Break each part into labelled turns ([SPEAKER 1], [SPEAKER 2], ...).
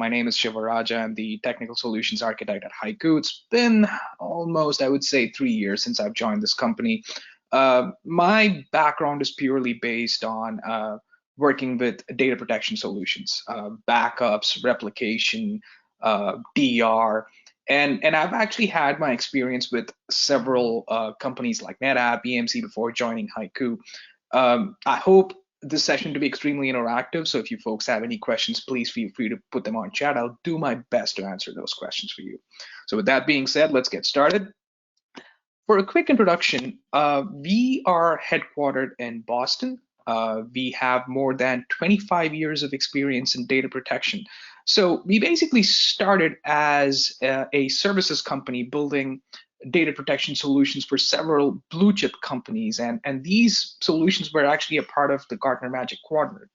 [SPEAKER 1] My name is Shiva. I'm the technical solutions architect at Hycu. It's been almost, I would say, 3 years since I've joined this company. My background is purely based on working with data protection solutions, backups, replication, DR, and I've actually had my experience with several companies like NetApp, EMC before joining Hycu. I hope this session to be extremely interactive. So if you folks have any questions, please feel free to put them on chat. I'll do my best to answer those questions for you. So with that being said, let's get started. For a quick introduction, we are headquartered in Boston. We have more than 25 years of experience in data protection. So we basically started as a services company building data protection solutions for several blue chip companies. And these solutions were actually a part of the Gartner Magic Quadrant.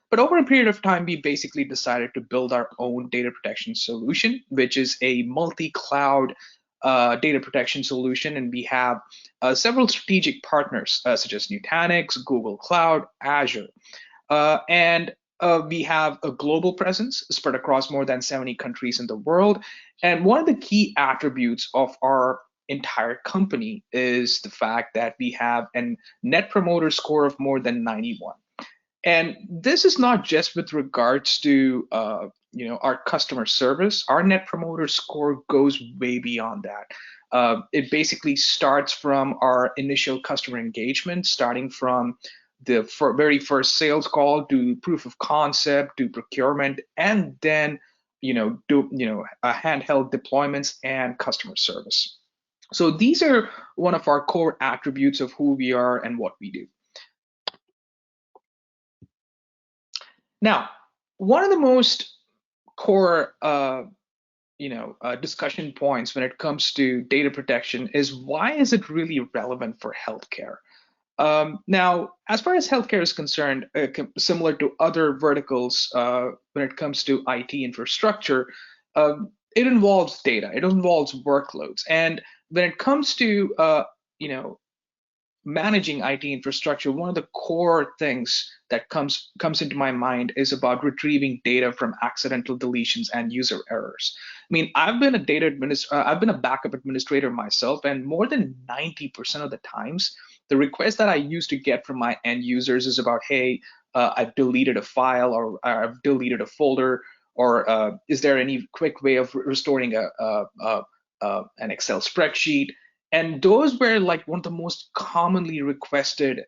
[SPEAKER 1] But over a period of time, we basically decided to build our own data protection solution, which is a multi-cloud data protection solution. And we have several strategic partners, such as Nutanix, Google Cloud, Azure. And we have a global presence spread across more than 70 countries in the world. And one of the key attributes of our entire company is the fact that we have a net promoter score of more than 91. And this is not just with regards to our customer service. Our net promoter score goes way beyond that. It basically starts from our initial customer engagement, starting from the very first sales call to proof of concept to procurement, and then handheld deployments and customer service. So these are one of our core attributes of who we are and what we do. Now, one of the most core discussion points when it comes to data protection is why is it really relevant for healthcare? Now, as far as healthcare is concerned, similar to other verticals, when it comes to IT infrastructure, it involves data, it involves workloads. And when it comes to managing IT infrastructure, one of the core things that comes into my mind is about retrieving data from accidental deletions and user errors. I mean, I've been a backup administrator myself, and more than 90% of the times, the request that I used to get from my end users is about, hey, I've deleted a file, or I've deleted a folder, or is there any quick way of restoring an Excel spreadsheet? And those were like one of the most commonly requested,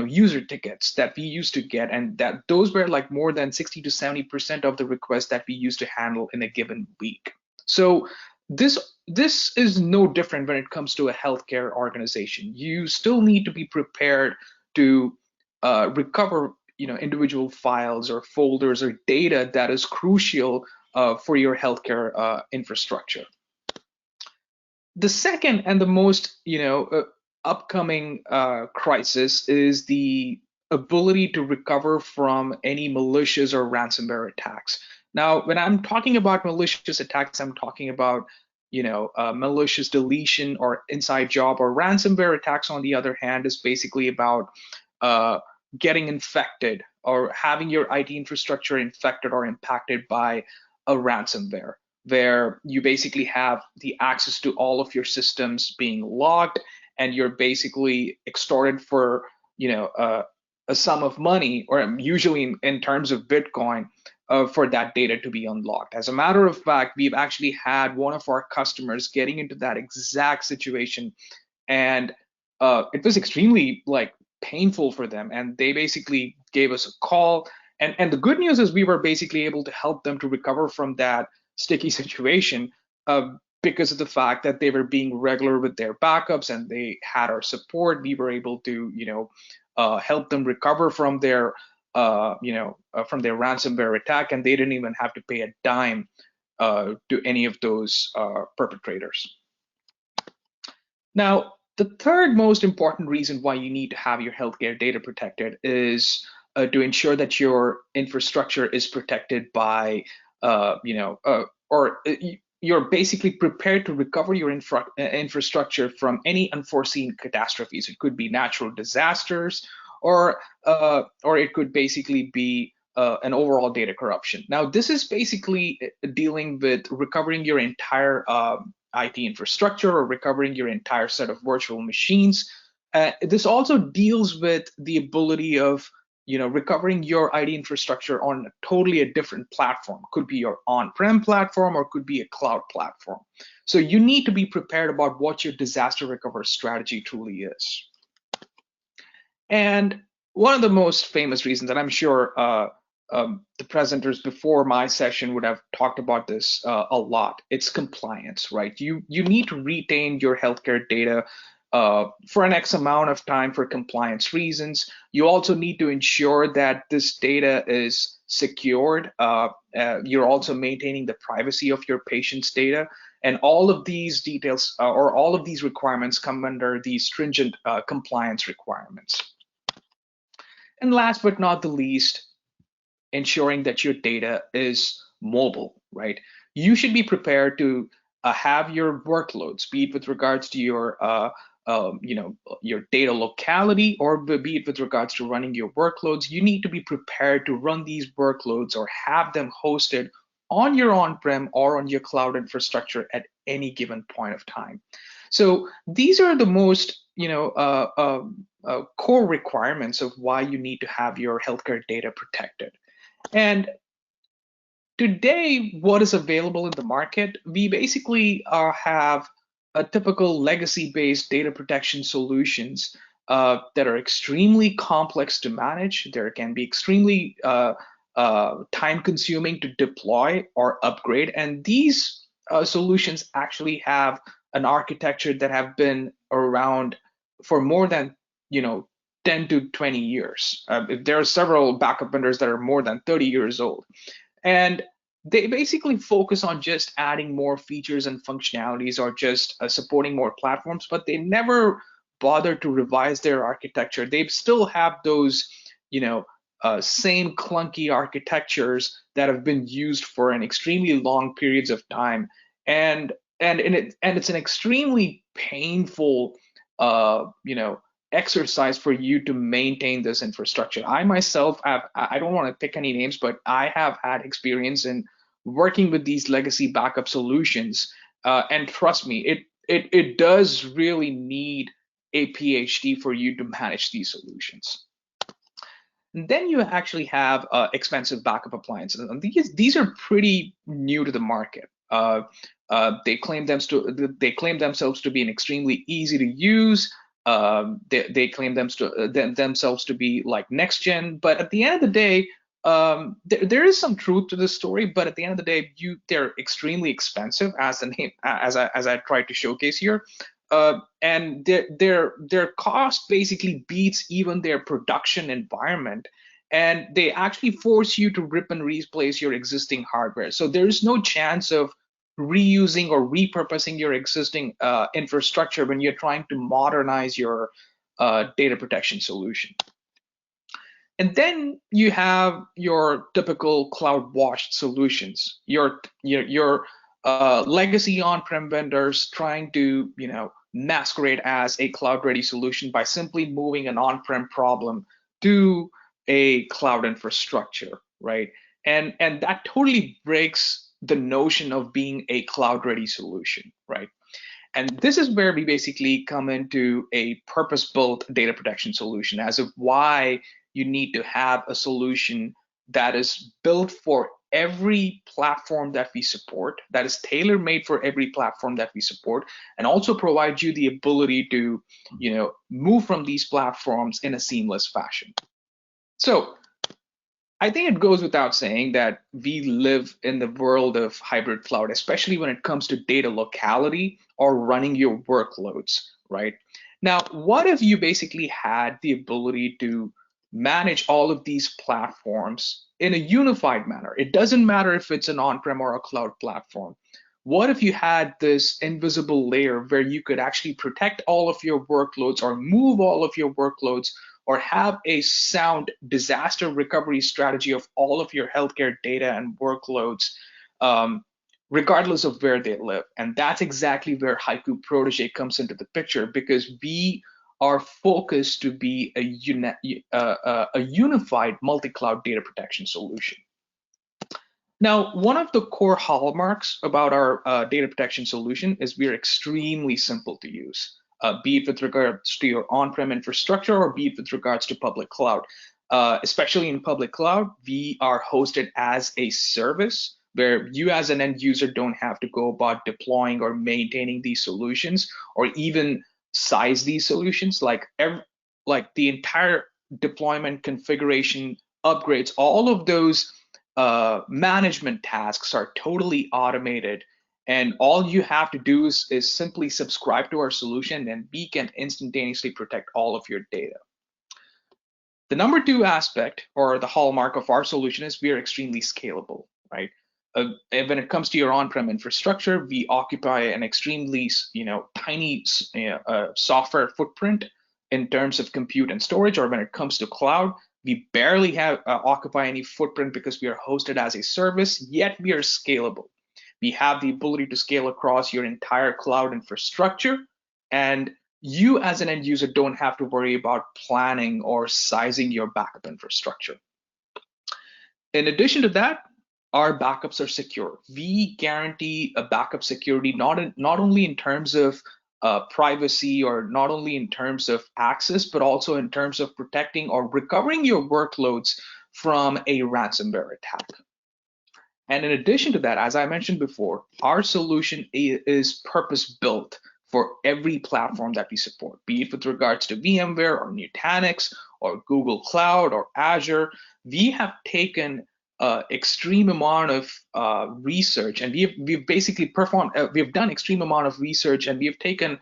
[SPEAKER 1] user tickets that we used to get, and that those were like more than 60 to 70% of the requests that we used to handle in a given week. So this is no different when it comes to a healthcare organization. You still need to be prepared to recover individual files or folders or data that is crucial for your healthcare infrastructure. The second and the most upcoming crisis is the ability to recover from any malicious or ransomware attacks. Now, when I'm talking about malicious attacks, I'm talking about malicious deletion or inside job, or ransomware attacks, on the other hand, is basically about getting infected or having your IT infrastructure infected or impacted by a ransomware, where you basically have the access to all of your systems being logged, and you're basically extorted for a sum of money, or usually in terms of Bitcoin, for that data to be unlocked. As a matter of fact, we've actually had one of our customers getting into that exact situation, and it was extremely painful for them, and they basically gave us a call. And the good news is we were basically able to help them to recover from that sticky situation because of the fact that they were being regular with their backups and they had our support. We were able to help them recover from their ransomware attack, and they didn't even have to pay a dime to any of those perpetrators. Now, the third most important reason why you need to have your healthcare data protected is to ensure that your infrastructure is protected by, you're basically prepared to recover your infrastructure from any unforeseen catastrophes. It could be natural disasters, or it could basically be and overall data corruption. Now, this is basically dealing with recovering your entire IT infrastructure or recovering your entire set of virtual machines. This also deals with the ability of recovering your IT infrastructure on totally a different platform. Could be your on-prem platform or could be a cloud platform. So you need to be prepared about what your disaster recovery strategy truly is. And one of the most famous reasons, and I'm sure the presenters before my session would have talked about this a lot, it's compliance, right? You need to retain your healthcare data for an X amount of time for compliance reasons. You also need to ensure that this data is secured. You're also maintaining the privacy of your patient's data. And all of these details or all of these requirements come under these stringent compliance requirements. And last but not the least, ensuring that your data is mobile, right? You should be prepared to have your workloads, be it with regards to your your data locality or be it with regards to running your workloads. You need to be prepared to run these workloads or have them hosted on your on-prem or on your cloud infrastructure at any given point of time. So these are the most core requirements of why you need to have your healthcare data protected. And today, what is available in the market? We basically have a typical legacy-based data protection solutions that are extremely complex to manage. There can be extremely time-consuming to deploy or upgrade, and these solutions actually have an architecture that have been around for more than 10 to 20 years. There are several backup vendors that are more than 30 years old. And they basically focus on just adding more features and functionalities or just supporting more platforms, but they never bother to revise their architecture. They still have those, same clunky architectures that have been used for an extremely long periods of time. And it's an extremely painful, exercise for you to maintain this infrastructure. I myself I don't want to pick any names, but I have had experience in working with these legacy backup solutions. And trust me, it does really need a PhD for you to manage these solutions. And then you actually have expensive backup appliances. And these are pretty new to the market. They claim themselves to be an extremely easy to use. They claim themselves to be like next gen, but at the end of the day, there is some truth to this story. But at the end of the day, they're extremely expensive, as the name as I tried to showcase here, and their cost basically beats even their production environment. And they actually force you to rip and replace your existing hardware. So there is no chance of reusing or repurposing your existing infrastructure when you're trying to modernize your data protection solution. And then you have your typical cloud washed solutions, your legacy on-prem vendors trying to masquerade as a cloud ready solution by simply moving an on-prem problem to a cloud infrastructure, right? And that totally breaks the notion of being a cloud ready solution, right? And this is where we basically come into a purpose-built data protection solution as of why you need to have a solution that is built for every platform that we support, that is tailor-made for every platform that we support, and also provides you the ability to move from these platforms in a seamless fashion. So I think it goes without saying that we live in the world of hybrid cloud, especially when it comes to data locality or running your workloads, right? Now, what if you basically had the ability to manage all of these platforms in a unified manner? It doesn't matter if it's an on-prem or a cloud platform. What if you had this invisible layer where you could actually protect all of your workloads or move all of your workloads or have a sound disaster recovery strategy of all of your healthcare data and workloads, regardless of where they live? And that's exactly where Hycu Protege comes into the picture, because we are focused to be a unified multi-cloud data protection solution. Now, one of the core hallmarks about our data protection solution is we are extremely simple to use, be it with regards to your on-prem infrastructure or be it with regards to public cloud. Especially in public cloud, we are hosted as a service where you as an end user don't have to go about deploying or maintaining these solutions or even size these solutions. Like the entire deployment, configuration, upgrades, all of those management tasks are totally automated, and all you have to do is simply subscribe to our solution and we can instantaneously protect all of your data. The number two aspect or the hallmark of our solution is we are extremely scalable, right? When it comes to your on-prem infrastructure, we occupy an extremely tiny software footprint in terms of compute and storage, or when it comes to cloud, we barely have occupy any footprint because we are hosted as a service, yet we are scalable. We have the ability to scale across your entire cloud infrastructure, and you as an end user don't have to worry about planning or sizing your backup infrastructure. In addition to that, our backups are secure. We guarantee a backup security not only in terms of privacy or not only in terms of access, but also in terms of protecting or recovering your workloads from a ransomware attack. And in addition to that, as I mentioned before, our solution is purpose-built for every platform that we support, be it with regards to VMware or Nutanix or Google Cloud or Azure. We have taken extreme amount of research, and we've basically performed. We've done extreme amount of research, and we've taken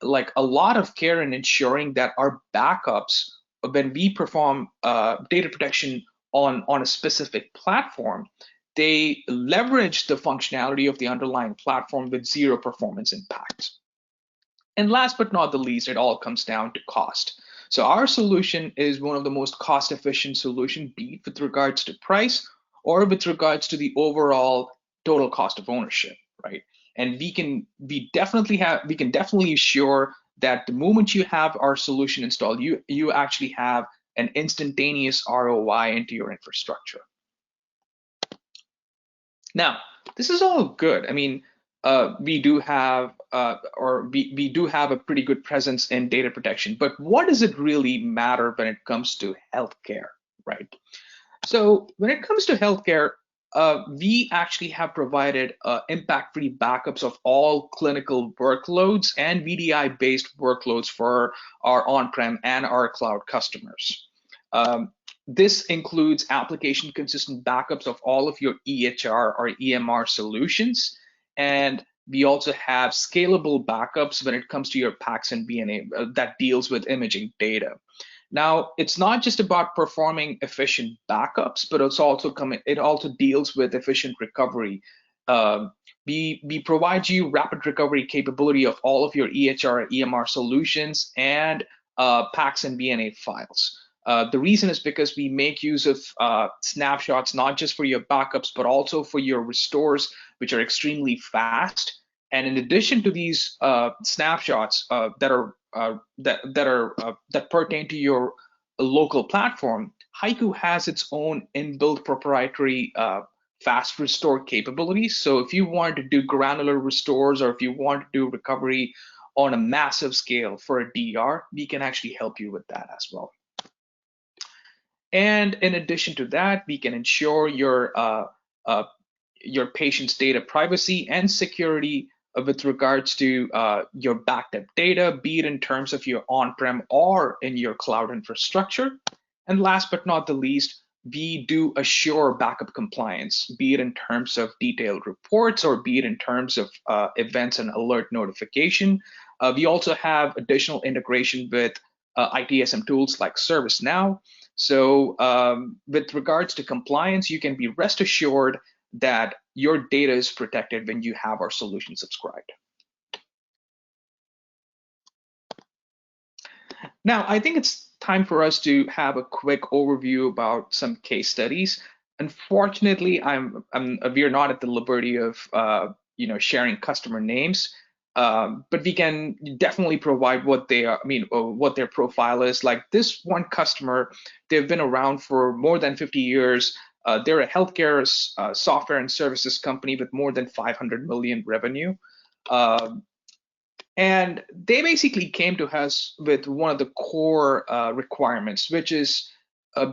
[SPEAKER 1] like a lot of care in ensuring that our backups, when we perform data protection on a specific platform, they leverage the functionality of the underlying platform with zero performance impacts. And last but not the least, it all comes down to cost. So our solution is one of the most cost-efficient solutions, be it with regards to price or with regards to the overall total cost of ownership, right? And we can definitely assure that the moment you have our solution installed, you actually have an instantaneous ROI into your infrastructure. Now, this is all good. I mean, we do have we do have a pretty good presence in data protection, but what does it really matter when it comes to healthcare, right? So when it comes to healthcare, we actually have provided impact-free backups of all clinical workloads and VDI-based workloads for our on-prem and our cloud customers. This includes application consistent backups of all of your EHR or EMR solutions. And we also have scalable backups when it comes to your PACS and BNA that deals with imaging data. Now, it's not just about performing efficient backups, but it also deals with efficient recovery. We provide you rapid recovery capability of all of your EHR, EMR solutions, and PACS and BNA files. The reason is because we make use of snapshots, not just for your backups, but also for your restores, which are extremely fast. And in addition to these snapshots that pertain to your local platform, Hycu has its own inbuilt proprietary fast restore capabilities. So if you want to do granular restores or if you want to do recovery on a massive scale for a DR, we can actually help you with that as well. And in addition to that, we can ensure your patient's data privacy and security with regards to your backed up data, be it in terms of your on-prem or in your cloud infrastructure. And last but not the least, we do assure backup compliance, be it in terms of detailed reports or be it in terms of events and alert notification. We also have additional integration with ITSM tools like ServiceNow. So with regards to compliance, you can be rest assured that your data is protected when you have our solution subscribed. Now, I think it's time for us to have a quick overview about some case studies. Unfortunately, we are not at the liberty of sharing customer names. but we can definitely provide what they are, I mean, what their profile is. Like this one customer, they've been around for more than 50 years. They're a healthcare software and services company with more than 500 million revenue. And they basically came to us with one of the core requirements, which is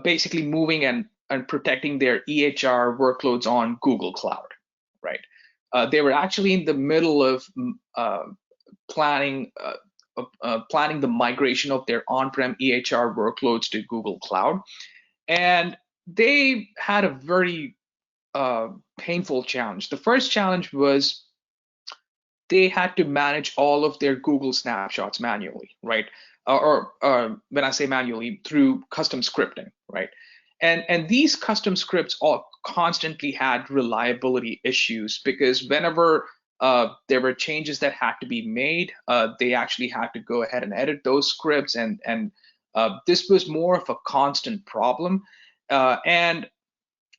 [SPEAKER 1] basically moving and protecting their EHR workloads on Google Cloud, right? They were actually in the middle of uh, planning planning the migration of their on-prem EHR workloads to Google Cloud, and they had a very painful challenge. The first challenge was they had to manage all of their Google snapshots manually, right? Or when I say manually, through custom scripting, right? And these custom scripts all constantly had reliability issues because whenever there were changes that had to be made, they actually had to go ahead and edit those scripts, and this was more of a constant problem. And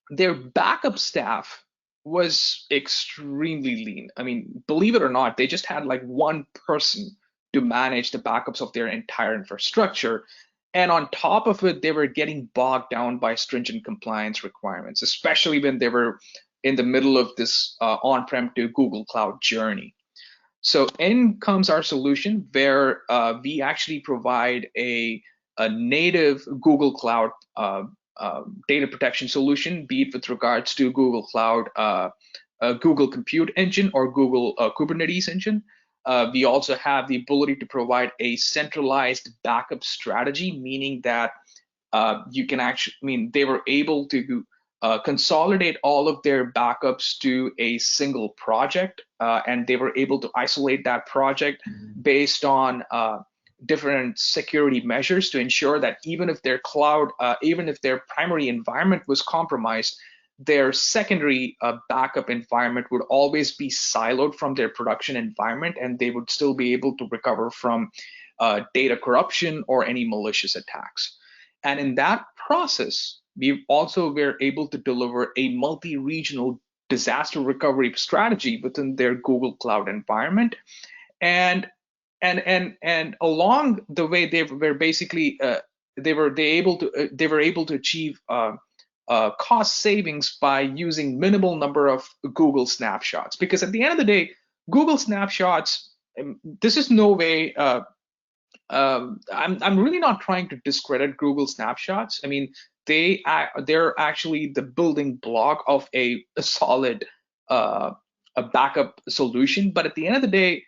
[SPEAKER 1] their backup staff was extremely lean. I mean, believe it or not, they just had like one person to manage the backups of their entire infrastructure. And on top of it, they were getting bogged down by stringent compliance requirements, especially when they were in the middle of this on-prem to Google Cloud journey. So in comes our solution where we actually provide a native Google Cloud data protection solution, be it with regards to Google Cloud, Google Compute Engine, or Google Kubernetes Engine. We also have the ability to provide a centralized backup strategy, meaning that you can actually, I mean, they were able to consolidate all of their backups to a single project, and they were able to isolate that project based on different security measures to ensure that even if their cloud, even if their primary environment was compromised, their secondary backup environment would always be siloed from their production environment, and they would still be able to recover from data corruption or any malicious attacks. And in that process, we also were able to deliver a multi-regional disaster recovery strategy within their Google Cloud environment. And along the way, they were basically they were able to achieve cost savings by using minimal number of Google snapshots. Because at the end of the day, Google snapshots, this is no way. I'm really not trying to discredit Google snapshots. I mean, they're actually the building block of a solid a backup solution. But at the end of the day,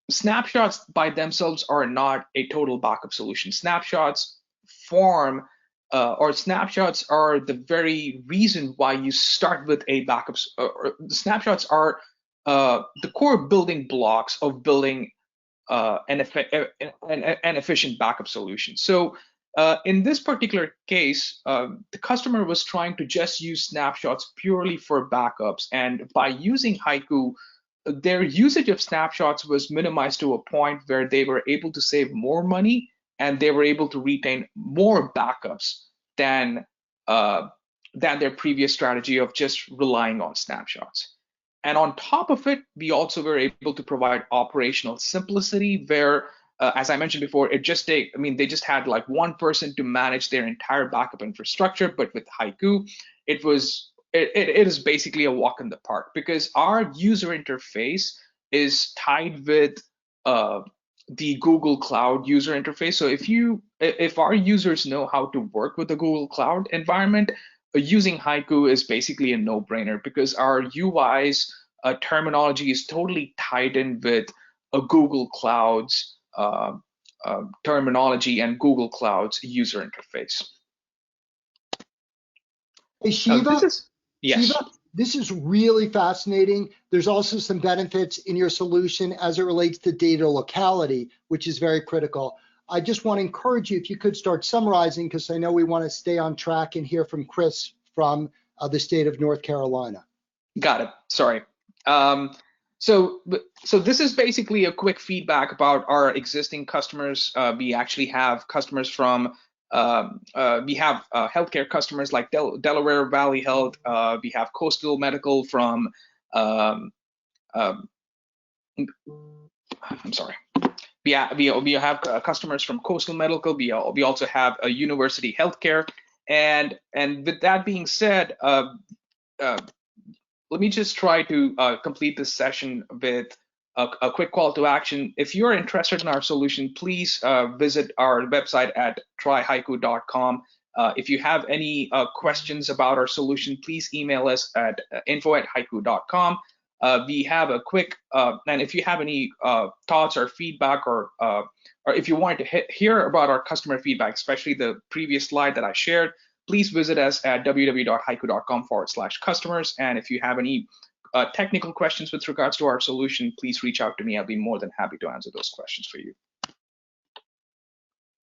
[SPEAKER 1] snapshots by themselves are not a total backup solution. Snapshots form or snapshots are the very reason why you start with a backup. Snapshots are the core building blocks of building an efficient backup solution. So in this particular case, the customer was trying to just use snapshots purely for backups, and by using Hycu, their usage of snapshots was minimized to a point where they were able to save more money and they were able to retain more backups than their previous strategy of just relying on snapshots. And on top of it, we also were able to provide operational simplicity where, as I mentioned before, they just had like one person to manage their entire backup infrastructure. But with Hycu, it is basically a walk in the park because our user interface is tied with the Google Cloud user interface. So if our users know how to work with the Google Cloud environment, using Hycu is basically a no-brainer because our UI's terminology is totally tied in with a Google Cloud's terminology and Google Cloud's user interface.
[SPEAKER 2] Hey, Shiva,
[SPEAKER 1] yes.
[SPEAKER 2] Shiva, this is really fascinating. There's also some benefits in your solution as it relates to data locality, which is very critical. I just want to encourage you, if you could start summarizing, because I know we want to stay on track and hear from Chris from the state of North Carolina.
[SPEAKER 1] Got it. Sorry. So this is basically a quick feedback about our existing customers. We actually have customers from we have healthcare customers like Delaware Valley Health. We have Coastal Medical from I'm sorry. We have customers from Coastal Medical. We also have a University Healthcare, and with that being said, let me just try to complete this session with a quick call to action. If you're interested in our solution, please visit our website at tryhycu.com. If you have any questions about our solution, please email us at info@hycu.com. We have a quick, and if you have any thoughts or feedback, or if you want to hear about our customer feedback, especially the previous slide that I shared, please visit us at www.hycu.com/customers. And if you have any technical questions with regards to our solution, please reach out to me. I'll be more than happy to answer those questions for you.